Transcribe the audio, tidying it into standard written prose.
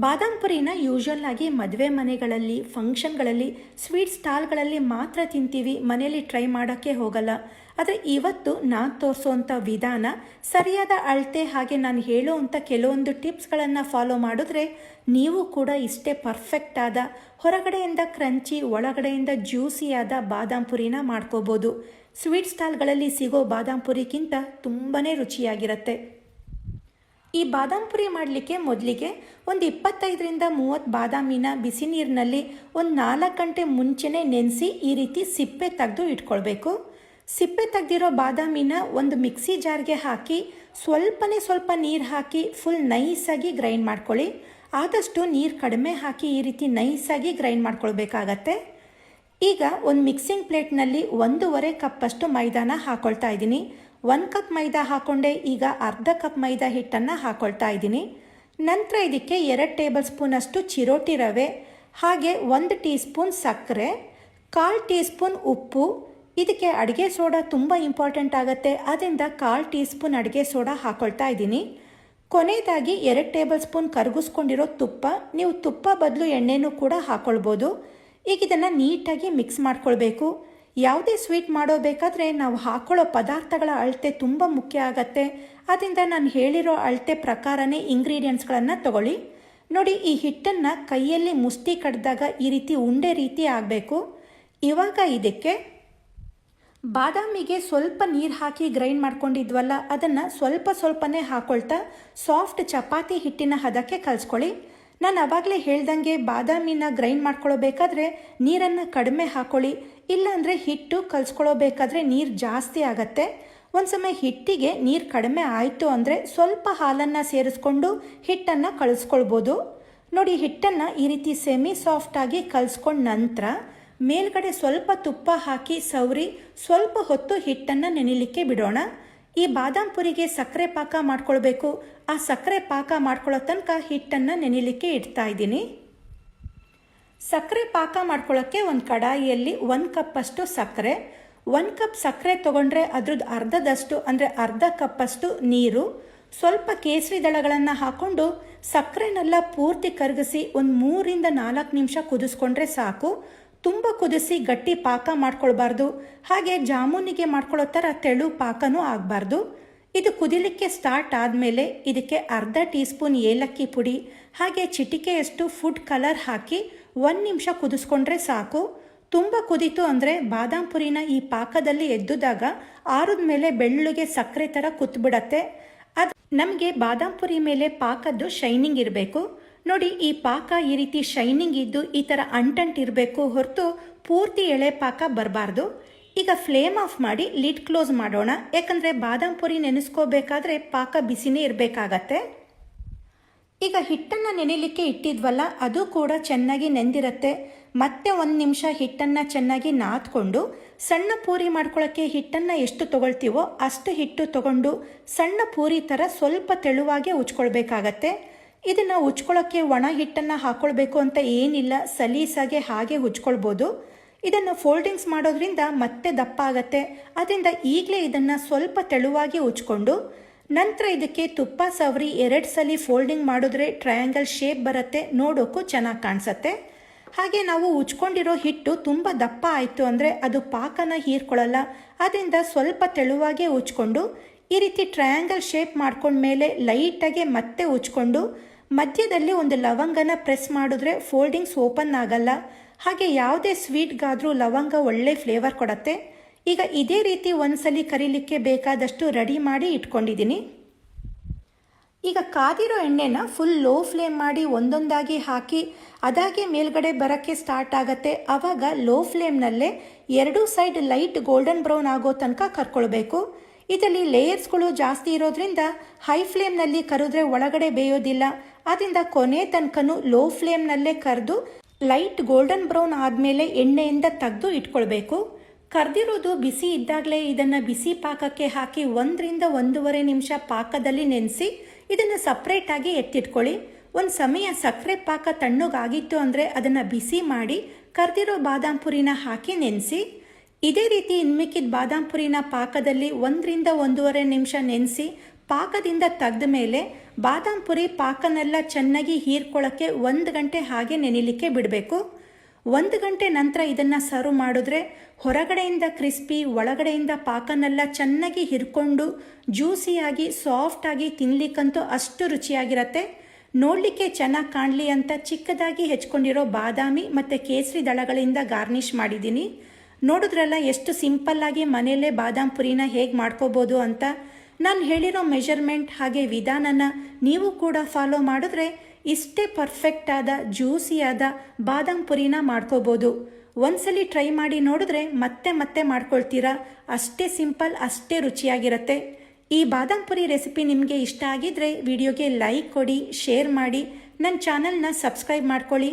ಬಾದಾಮ್ ಪುರಿನ usual ಆಗಿ ಮದುವೆ ಮನೆಗಳಲ್ಲಿ ಫಂಕ್ಷನ್ಗಳಲ್ಲಿ ಸ್ವೀಟ್ ಸ್ಟಾಲ್ಗಳಲ್ಲಿ ಮಾತ್ರ ತಿಂತೀವಿ, ಮನೆಯಲ್ಲಿ ಟ್ರೈ ಮಾಡೋಕ್ಕೆ ಹೋಗಲ್ಲ. ಆದರೆ ಇವತ್ತು ನಾನು ತೋರಿಸೋವಂಥ ವಿಧಾನ ಸರಿಯಾದ ಅಳತೆ ಹಾಗೆ ನಾನು ಹೇಳುವಂಥ ಕೆಲವೊಂದು ಟಿಪ್ಸ್ಗಳನ್ನು ಫಾಲೋ ಮಾಡಿದ್ರೆ ನೀವು ಕೂಡ ಇಷ್ಟೇ ಪರ್ಫೆಕ್ಟ್ ಆದ ಹೊರಗಡೆಯಿಂದ ಕ್ರಂಚಿ ಒಳಗಡೆಯಿಂದ ಜ್ಯೂಸಿಯಾದ ಬಾದಾಮ್ ಪುರಿನ ಮಾಡ್ಕೋಬೋದು. ಸ್ವೀಟ್ ಸ್ಟಾಲ್ಗಳಲ್ಲಿ ಸಿಗೋ ಬಾದಾಮ್ ಪುರಿಗಿಂತ ತುಂಬಾ ರುಚಿಯಾಗಿರುತ್ತೆ. ಈ ಬಾದಾಮ್ ಪುರಿ ಮಾಡಲಿಕ್ಕೆ ಮೊದಲಿಗೆ ಒಂದು 25-30 ಬಾದಾಮಿನ ಬಿಸಿ ನೀರಿನಲ್ಲಿ ಒಂದು 4 ಗಂಟೆ ಮುಂಚೆನೇ ನೆನೆಸಿ ಈ ರೀತಿ ಸಿಪ್ಪೆ ತೆಗೆದು ಇಟ್ಕೊಳ್ಬೇಕು. ಸಿಪ್ಪೆ ತೆಗೆದಿರೋ ಬಾದಾಮಿನ ಒಂದು ಮಿಕ್ಸಿ ಜಾರ್ಗೆ ಹಾಕಿ ಸ್ವಲ್ಪ ನೀರು ಹಾಕಿ ಫುಲ್ ನೈಸಾಗಿ ಗ್ರೈಂಡ್ ಮಾಡ್ಕೊಳ್ಳಿ. ಆದಷ್ಟು ನೀರು ಕಡಿಮೆ ಹಾಕಿ ಈ ರೀತಿ ನೈಸಾಗಿ ಗ್ರೈಂಡ್ ಮಾಡ್ಕೊಳ್ಬೇಕಾಗತ್ತೆ. ಈಗ ಒಂದು ಮಿಕ್ಸಿಂಗ್ ಪ್ಲೇಟ್ನಲ್ಲಿ 1.5 ಕಪ್ಪಷ್ಟು ಮೈದಾನ ಹಾಕ್ಕೊಳ್ತಾ ಇದ್ದೀನಿ. 1 ಕಪ್ ಮೈದಾ ಹಾಕ್ಕೊಂಡೆ. ಈಗ ಅರ್ಧ ಕಪ್ ಮೈದಾ ಹಿಟ್ಟನ್ನು ಹಾಕ್ಕೊಳ್ತಾ ಇದ್ದೀನಿ. ನಂತರ ಇದಕ್ಕೆ 2 ಟೇಬಲ್ ಸ್ಪೂನಷ್ಟು ಚಿರೋಟಿ ರವೆ, ಹಾಗೆ 1 ಟೀ ಸ್ಪೂನ್ ಸಕ್ಕರೆ, 1/4 ಟೀ ಸ್ಪೂನ್ ಉಪ್ಪು. ಇದಕ್ಕೆ ಅಡುಗೆ ಸೋಡಾ ತುಂಬ ಇಂಪಾರ್ಟೆಂಟ್ ಆಗುತ್ತೆ, ಅದರಿಂದ 1/4 ಟೀ ಸ್ಪೂನ್ ಅಡುಗೆ ಸೋಡಾ ಹಾಕ್ಕೊಳ್ತಾ ಇದ್ದೀನಿ. ಕೊನೆಯದಾಗಿ 2 ಟೇಬಲ್ ಸ್ಪೂನ್ ಕರಗಿಸ್ಕೊಂಡಿರೋ ತುಪ್ಪ. ನೀವು ತುಪ್ಪ ಬದಲು ಎಣ್ಣೆನೂ ಕೂಡ ಹಾಕ್ಕೊಳ್ಬೋದು. ಈಗ ಇದನ್ನು ನೀಟಾಗಿ ಮಿಕ್ಸ್ ಮಾಡ್ಕೊಳ್ಬೇಕು. ಯಾವುದೇ ಸ್ವೀಟ್ ಮಾಡೋಬೇಕಾದ್ರೆ ನಾವು ಹಾಕ್ಕೊಳ್ಳೋ ಪದಾರ್ಥಗಳ ಅಳತೆ ತುಂಬ ಮುಖ್ಯ ಆಗುತ್ತೆ. ಆದ್ದರಿಂದ ನಾನು ಹೇಳಿರೋ ಅಳತೆ ಪ್ರಕಾರನೇ ಇಂಗ್ರೀಡಿಯೆಂಟ್ಸ್ಗಳನ್ನು ತಗೊಳ್ಳಿ. ನೋಡಿ, ಈ ಹಿಟ್ಟನ್ನು ಕೈಯಲ್ಲಿ ಮುಷ್ಟಿ ಕಡ್ದಾಗ ಈ ರೀತಿ ಉಂಡೆ ರೀತಿ ಆಗಬೇಕು. ಇವಾಗ ಇದಕ್ಕೆ ಬಾದಾಮಿಗೆ ಸ್ವಲ್ಪ ನೀರು ಹಾಕಿ ಗ್ರೈಂಡ್ ಮಾಡ್ಕೊಂಡಿದ್ವಲ್ಲ, ಅದನ್ನು ಸ್ವಲ್ಪನೇ ಹಾಕ್ಕೊಳ್ತಾ ಸಾಫ್ಟ್ ಚಪಾತಿ ಹಿಟ್ಟಿನ ಹದಕ್ಕೆ ಕಲಿಸ್ಕೊಳ್ಳಿ. ನಾನು ಆವಾಗಲೇ ಹೇಳ್ದಂಗೆ ಬಾದಾಮಿನ ಗ್ರೈಂಡ್ ಮಾಡ್ಕೊಳ್ಬೇಕಾದ್ರೆ ನೀರನ್ನು ಕಡಿಮೆ ಹಾಕ್ಕೊಳ್ಳಿ, ಇಲ್ಲಾಂದರೆ ಹಿಟ್ಟು ಕಲಿಸ್ಕೊಳ್ಳೋಬೇಕಾದ್ರೆ ನೀರು ಜಾಸ್ತಿ ಆಗತ್ತೆ. ಒಂದು ಸಮಯ ಹಿಟ್ಟಿಗೆ ನೀರು ಕಡಿಮೆ ಆಯಿತು ಅಂದರೆ ಸ್ವಲ್ಪ ಹಾಲನ್ನು ಸೇರಿಸ್ಕೊಂಡು ಹಿಟ್ಟನ್ನು ಕಲಿಸ್ಕೊಳ್ಬೋದು. ನೋಡಿ, ಹಿಟ್ಟನ್ನು ಈ ರೀತಿ ಸೆಮಿ ಸಾಫ್ಟಾಗಿ ಕಲಿಸ್ಕೊಂಡ ನಂತರ ಮೇಲ್ಗಡೆ ಸ್ವಲ್ಪ ತುಪ್ಪ ಹಾಕಿ ಸವರಿ ಸ್ವಲ್ಪ ಹೊತ್ತು ಹಿಟ್ಟನ್ನು ನೆನೆಯಲಿಕ್ಕೆ ಬಿಡೋಣ. ಈ ಬಾದಾಮ್ ಪುರಿಗೆ ಸಕ್ಕರೆ ಪಾಕ ಮಾಡ್ಕೊಳ್ಬೇಕು. ಆ ಸಕ್ಕರೆ ಪಾಕ ಮಾಡ್ಕೊಳ್ಳೋ ತನಕ ಹಿಟ್ಟನ್ನು ನೆನೆಯಲಿಕ್ಕೆ ಇಡ್ತಾ ಇದ್ದೀನಿ. ಸಕ್ಕರೆ ಪಾಕ ಮಾಡ್ಕೊಳ್ಳೋಕ್ಕೆ ಒಂದು ಕಡಾಯಿಯಲ್ಲಿ 1 ಕಪ್ಪಷ್ಟು ಸಕ್ಕರೆ, 1 ಕಪ್ ಸಕ್ಕರೆ ತೊಗೊಂಡ್ರೆ ಅದ್ರದ್ದು ಅರ್ಧದಷ್ಟು ಅಂದರೆ ಅರ್ಧ ಕಪ್ಪಷ್ಟು ನೀರು, ಸ್ವಲ್ಪ ಕೇಸರಿ ದಳಗಳನ್ನು ಹಾಕ್ಕೊಂಡು ಸಕ್ಕರೆನೆಲ್ಲ ಪೂರ್ತಿ ಕರಗಿಸಿ ಒಂದು 3-4 ನಿಮಿಷ ಕುದಿಸ್ಕೊಂಡ್ರೆ ಸಾಕು. ತುಂಬ ಕುದಿಸಿ ಗಟ್ಟಿ ಪಾಕ ಮಾಡ್ಕೊಳ್ಬಾರ್ದು, ಹಾಗೆ ಜಾಮೂನಿಗೆ ಮಾಡ್ಕೊಳ್ಳೋ ಥರ ತೆಳು ಪಾಕನೂ ಆಗಬಾರ್ದು. ಇದು ಕುದಿಲಿಕ್ಕೆ ಸ್ಟಾರ್ಟ್ ಆದಮೇಲೆ ಇದಕ್ಕೆ ಅರ್ಧ ಟೀ ಸ್ಪೂನ್ ಏಲಕ್ಕಿ ಪುಡಿ ಹಾಗೆ ಚಿಟಿಕೆಯಷ್ಟು ಫುಡ್ ಕಲರ್ ಹಾಕಿ 1 ನಿಮಿಷ ಕುದಿಸ್ಕೊಂಡ್ರೆ ಸಾಕು. ತುಂಬ ಕುದೀತು ಅಂದರೆ ಬಾದಾಮ್ ಪುರಿನ ಈ ಪಾಕದಲ್ಲಿ ಎದ್ದುದಾಗ ಆರಿದ ಮೇಲೆ ಬೆಳ್ಳುಗೆ ಸಕ್ಕರೆ ಥರ ಕುತ್ಬಿಡತ್ತೆ. ಅದು ನಮಗೆ ಬಾದಾಮ್ ಪುರಿ ಮೇಲೆ ಪಾಕದ್ದು ಶೈನಿಂಗ್ ಇರಬೇಕು. ನೋಡಿ, ಈ ಪಾಕ ಈ ರೀತಿ ಶೈನಿಂಗ್ ಇದ್ದು ಈ ಥರ ಅಂಟಂಟಿರಬೇಕು, ಹೊರತು ಪೂರ್ತಿ ಎಳೆ ಪಾಕ ಬರಬಾರ್ದು. ಈಗ ಫ್ಲೇಮ್ ಆಫ್ ಮಾಡಿ ಲಿಡ್ ಕ್ಲೋಸ್ ಮಾಡೋಣ, ಯಾಕಂದರೆ ಬಾದಾಮ್ ಪುರಿ ನೆನೆಸ್ಕೋಬೇಕಾದ್ರೆ ಪಾಕ ಬಿಸಿನೇ ಇರಬೇಕಾಗತ್ತೆ. ಈಗ ಹಿಟ್ಟನ್ನು ನೆನೆಯಲಿಕ್ಕೆ ಇಟ್ಟಿದ್ವಲ್ಲ, ಅದು ಕೂಡ ಚೆನ್ನಾಗಿ ನೆಂದಿರುತ್ತೆ. ಮತ್ತೆ 1 ನಿಮಿಷ ಹಿಟ್ಟನ್ನು ಚೆನ್ನಾಗಿ ನಾದ್ಕೊಂಡು ಸಣ್ಣ ಪೂರಿ ಮಾಡ್ಕೊಳ್ಳೋಕ್ಕೆ ಹಿಟ್ಟನ್ನು ಎಷ್ಟು ತೊಗೊಳ್ತೀವೋ ಅಷ್ಟು ಹಿಟ್ಟು ತೊಗೊಂಡು ಸಣ್ಣ ಪೂರಿ ಥರ ಸ್ವಲ್ಪ ತೆಳುವಾಗೆ ಉಚ್ಕೊಳ್ಬೇಕಾಗತ್ತೆ. ಇದನ್ನು ಉಚ್ಕೊಳ್ಳೋಕ್ಕೆ ಒಣ ಹಿಟ್ಟನ್ನು ಹಾಕ್ಕೊಳ್ಬೇಕು ಅಂತ ಏನಿಲ್ಲ, ಸಲೀಸಾಗೆ ಹಾಗೆ ಉಚ್ಕೊಳ್ಬೋದು. ಇದನ್ನು ಫೋಲ್ಡಿಂಗ್ಸ್ ಮಾಡೋದ್ರಿಂದ ಮತ್ತೆ ದಪ್ಪ ಆಗತ್ತೆ. ಅದರಿಂದ ಈಗಲೇ ಇದನ್ನು ಸ್ವಲ್ಪ ತೆಳುವಾಗಿ ಉಚ್ಕೊಂಡು ನಂತರ ಇದಕ್ಕೆ ತುಪ್ಪ ಸವರಿ 2 ಸಲ ಫೋಲ್ಡಿಂಗ್ ಮಾಡಿದ್ರೆ ಟ್ರಯಾಂಗಲ್ ಶೇಪ್ ಬರುತ್ತೆ, ನೋಡೋಕ್ಕೂ ಚೆನ್ನಾಗಿ ಕಾಣಿಸುತ್ತೆ. ಹಾಗೆ ನಾವು ಉಚ್ಕೊಂಡಿರೋ ಹಿಟ್ಟು ತುಂಬ ದಪ್ಪ ಆಯಿತು ಅಂದರೆ ಅದು ಪಾಕನ ಹೀರ್ಕೊಳ್ಳಲ್ಲ. ಅದರಿಂದ ಸ್ವಲ್ಪ ತೆಳುವಾಗೆ ಉಚ್ಕೊಂಡು ಈ ರೀತಿ ಟ್ರಯಾಂಗಲ್ ಶೇಪ್ ಮಾಡ್ಕೊಂಡ್ಮೇಲೆ ಲೈಟಾಗೆ ಮತ್ತೆ ಉಚ್ಕೊಂಡು ಮಧ್ಯದಲ್ಲಿ ಒಂದು ಲವಂಗನ ಪ್ರೆಸ್ ಮಾಡಿದ್ರೆ ಫೋಲ್ಡಿಂಗ್ಸ್ ಓಪನ್ ಆಗಲ್ಲ. ಹಾಗೆ ಯಾವುದೇ ಸ್ವೀಟ್ಗಾದರೂ ಲವಂಗ ಒಳ್ಳೆ ಫ್ಲೇವರ್ ಕೊಡುತ್ತೆ. ಈಗ ಇದೇ ರೀತಿ ಒಂದ್ಸಲಿ ಕರಿಲಿಕ್ಕೆ ಬೇಕಾದಷ್ಟು ರೆಡಿ ಮಾಡಿ ಇಟ್ಕೊಂಡಿದ್ದೀನಿ. ಈಗ ಕಾದಿರೋ ಎಣ್ಣೆನ ಫುಲ್ ಲೋ ಫ್ಲೇಮ್ ಮಾಡಿ ಒಂದೊಂದಾಗಿ ಹಾಕಿ ಅದಾಗೆ ಮೇಲ್ಗಡೆ ಬರೋಕ್ಕೆ ಸ್ಟಾರ್ಟ್ ಆಗುತ್ತೆ. ಆವಾಗ ಲೋ ಫ್ಲೇಮ್ನಲ್ಲೇ 2 ಸೈಡ್ ಲೈಟ್ ಗೋಲ್ಡನ್ ಬ್ರೌನ್ ಆಗೋ ತನಕ ಕರ್ಕೊಳ್ಬೇಕು. ಇದರಲ್ಲಿ ಲೇಯರ್ಸ್ಗಳು ಜಾಸ್ತಿ ಇರೋದ್ರಿಂದ ಹೈ ಫ್ಲೇಮ್ನಲ್ಲಿ ಕರೆದ್ರೆ ಒಳಗಡೆ ಬೇಯೋದಿಲ್ಲ. ಆದ್ದರಿಂದ ಕೊನೆ ತನಕನೂ ಲೋ ಫ್ಲೇಮ್ನಲ್ಲೇ ಕರೆದು ಲೈಟ್ ಗೋಲ್ಡನ್ ಬ್ರೌನ್ ಆದಮೇಲೆ ಎಣ್ಣೆಯಿಂದ ತೆಗೆದು ಇಟ್ಕೊಳ್ಬೇಕು. ಕರೆದಿರೋದು ಬಿಸಿ ಇದ್ದಾಗಲೇ ಇದನ್ನು ಬಿಸಿ ಪಾಕಕ್ಕೆ ಹಾಕಿ 1-1.5 ನಿಮಿಷ ಪಾಕದಲ್ಲಿ ನೆನೆಸಿ ಇದನ್ನು ಸಪ್ರೇಟಾಗಿ ಎತ್ತಿಟ್ಕೊಳ್ಳಿ. ಒಂದು ಸಮಯ ಸಕ್ಕರೆ ಪಾಕ ತಣ್ಣಗಾಗಿತ್ತು ಅಂದರೆ ಅದನ್ನು ಬಿಸಿ ಮಾಡಿ ಕರೆದಿರೋ ಬಾದಾಮ್ ಪುರಿನ ಹಾಕಿ ನೆನೆಸಿ ಇದೇ ರೀತಿ ಇನ್ಮಿಕ್ಕಿದ ಬಾದಾಮ್ ಪುರಿನ ಪಾಕದಲ್ಲಿ 1-1.5 ನಿಮಿಷ ನೆನೆಸಿ ಪಾಕದಿಂದ ತೆಗೆದ ಮೇಲೆ ಬಾದಾಮ್ ಪುರಿ ಪಾಕನೆಲ್ಲ ಚೆನ್ನಾಗಿ ಹೀರ್ಕೊಳ್ಳೋಕ್ಕೆ 1 ಗಂಟೆ ಹಾಗೆ ನೆನಿಲಿಕ್ಕೆ ಬಿಡಬೇಕು. 1 ಗಂಟೆ ನಂತರ ಇದನ್ನು ಸರ್ವ್ ಮಾಡಿದ್ರೆ ಹೊರಗಡೆಯಿಂದ ಕ್ರಿಸ್ಪಿ, ಒಳಗಡೆಯಿಂದ ಪಾಕನೆಲ್ಲ ಚೆನ್ನಾಗಿ ಹಿರ್ಕೊಂಡು ಜ್ಯೂಸಿಯಾಗಿ ಸಾಫ್ಟಾಗಿ ತಿನ್ನಲಿಕ್ಕಂತೂ ಅಷ್ಟು ರುಚಿಯಾಗಿರುತ್ತೆ. ನೋಡಲಿಕ್ಕೆ ಚೆನ್ನಾಗಿ ಕಾಣಲಿ ಅಂತ ಚಿಕ್ಕದಾಗಿ ಹೆಚ್ಕೊಂಡಿರೋ ಬಾದಾಮಿ ಮತ್ತು ಕೇಸರಿ ದಳಗಳಿಂದ ಗಾರ್ನಿಷ್ ಮಾಡಿದ್ದೀನಿ. ನೋಡಿದ್ರಲ್ಲ ಎಷ್ಟು ಸಿಂಪಲ್ಲಾಗಿ ಮನೆಯಲ್ಲೇ ಬಾದಾಮ್ ಪುರಿನ ಹೇಗೆ ಮಾಡ್ಕೋಬೋದು ಅಂತ. ನಾನು ಹೇಳಿರೋ ಮೆಷರ್ಮೆಂಟ್ ಹಾಗೆ ವಿಧಾನನ ನೀವು ಕೂಡ ಫಾಲೋ ಮಾಡಿದ್ರೆ ಇಷ್ಟೇ ಪರ್ಫೆಕ್ಟಾದ ಜ್ಯೂಸಿಯಾದ ಬಾದಾಮ್ ಪುರಿನ ಮಾಡ್ಕೋಬೋದು. ಒಂದ್ಸಲಿ ಟ್ರೈ ಮಾಡಿ ನೋಡಿದ್ರೆ ಮತ್ತೆ ಮತ್ತೆ ಮಾಡ್ಕೊಳ್ತೀರಾ. ಅಷ್ಟೇ ಸಿಂಪಲ್, ಅಷ್ಟೇ ರುಚಿಯಾಗಿರುತ್ತೆ. ಈ ಬಾದಾಮ್ ಪುರಿ ರೆಸಿಪಿ ನಿಮಗೆ ಇಷ್ಟ ಆಗಿದ್ರೆ ವಿಡಿಯೋಗೆ ಲೈಕ್ ಕೊಡಿ, ಶೇರ್ ಮಾಡಿ, ನನ್ನ ಚಾನಲ್ನ ಸಬ್ಸ್ಕ್ರೈಬ್ ಮಾಡ್ಕೊಳ್ಳಿ.